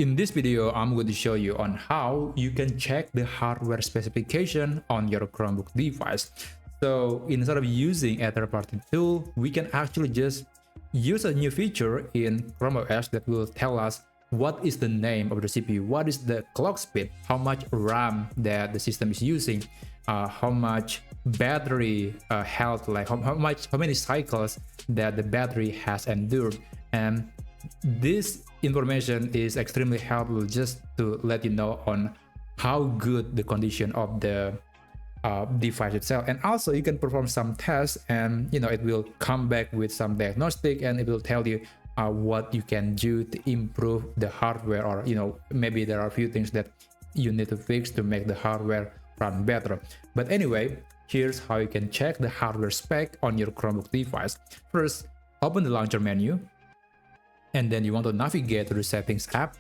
In this video, I'm going to show you on how you can check the hardware specification on your Chromebook device. So instead of using a third-party tool, we can actually just use a new feature in Chrome OS that will tell us what is the name of the CPU, what is the clock speed, how much RAM that the system is using, how much battery health, like how many cycles that the battery has endured. And this information is extremely helpful just to let you know on how good the condition of the device itself. And also you can perform some tests, and it will come back with some diagnostic, and it will tell you what you can do to improve the hardware, or maybe there are a few things that you need to fix to make the hardware run better. But anyway, here's how you can check the hardware spec on your Chromebook device. First, open the launcher menu, and then you want to navigate to the settings app.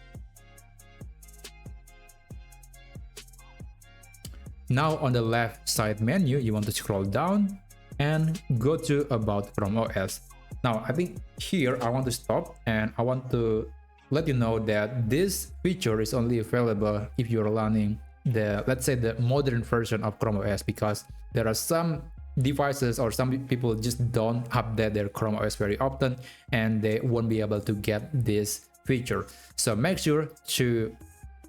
Now on the left side menu, you want to scroll down and go to About Chrome OS. Now I think here I want to stop, and I want to let you know that this feature is only available if you're running the, let's say, the modern version of Chrome OS, because there are some devices or some people just don't update their Chrome OS very often, and they won't be able to get this feature. So make sure to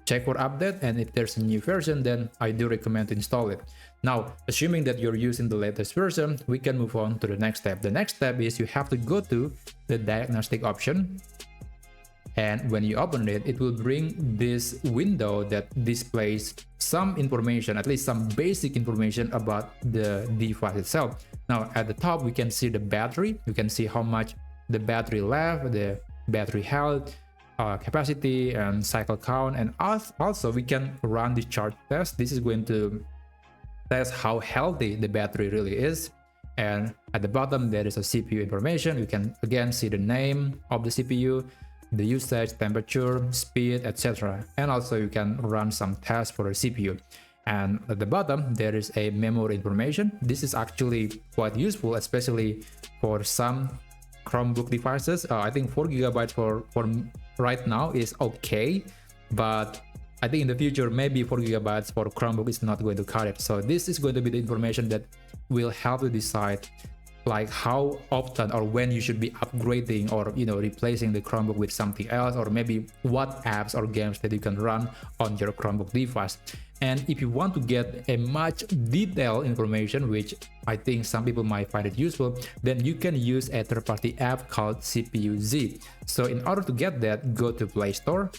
check for update, and if there's a new version, then I do recommend to install it. Now, assuming that you're using the latest version, we can move on to the next step. The next step is you have to go to the diagnostic option, and when you open it, it will bring this window that displays some information, at least some basic information about the device itself. Now at the top, we can see the battery. You can see how much the battery left, the battery health, capacity, and cycle count. And also we can run the charge test. This is going to test how healthy the battery really is. And at the bottom, there is a CPU information. You can again see the name of the CPU, the usage, temperature, speed, etc. And also you can run some tests for the CPU. And at the bottom, there is a memory information. This is actually quite useful, especially for some Chromebook devices. I think 4 GB for right now is okay, but I think in the future, maybe 4 GB for Chromebook is not going to cut it. So this is going to be the information that will help you decide like how often or when you should be upgrading or replacing the Chromebook with something else, or maybe what apps or games that you can run on your Chromebook device. And if you want to get a much detailed information, which I think some people might find it useful, then you can use a third-party app called CPU-Z. So in order to get that, go to Play Store,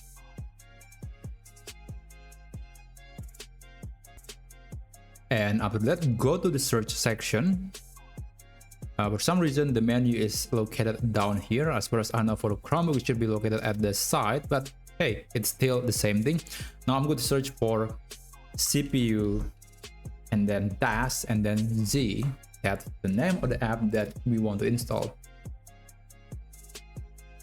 and after that, go to the search section. For some reason, the menu is located down here. As far as I know, for Chromebook, it should be located at the side, but hey, it's still the same thing. Now I'm going to search for CPU and then dash and then Z. That's the name of the app that we want to install.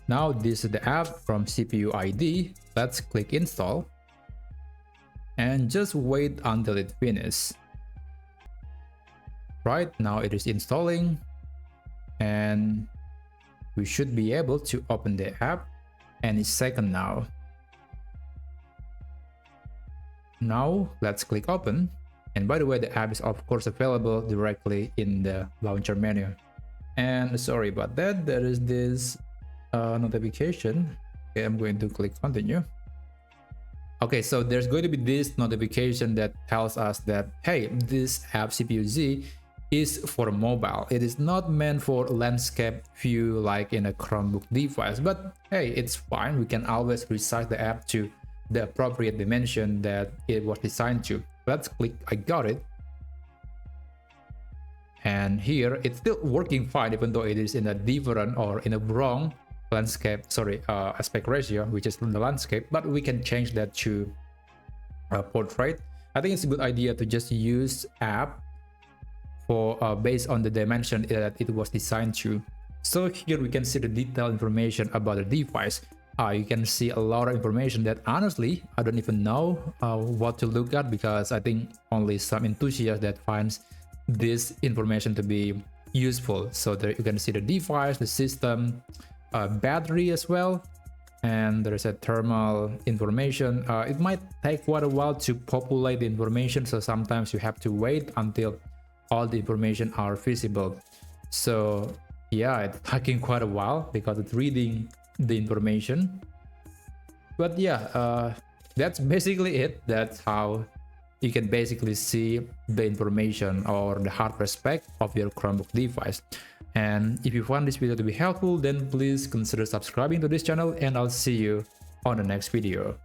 Now this is the app from CPU ID. Let's click install and just wait until it finishes. Right now it is installing, and we should be able to open the app any second now. Now let's click open. And by the way, the app is of course available directly in the launcher menu. And sorry about that, there is this notification. Okay, I'm going to click continue. Okay, so there's going to be this notification that tells us that, hey, this app CPU-Z is for mobile. It is not meant for landscape view like in a Chromebook device, but hey, it's fine. We can always resize the app to the appropriate dimension that it was designed to. Let's click I got it. And here it's still working fine, even though it is in a different or in a wrong landscape, aspect ratio, which is the landscape, but we can change that to portrait. I think it's a good idea to just use app for based on the dimension that it was designed to. So here we can see the detailed information about the device. You can see a lot of information that honestly I don't even know what to look at, because I think only some enthusiasts that finds this information to be useful. So there you can see the device, the system, battery as well, and there is a thermal information. It might take quite a while to populate the information, so sometimes you have to wait until all the information are visible. So yeah, it's taking quite a while because it's reading the information. But yeah, that's basically it. That's how you can basically see the information or the hardware spec of your Chromebook device. And if you found this video to be helpful, then please consider subscribing to this channel, and I'll see you on the next video.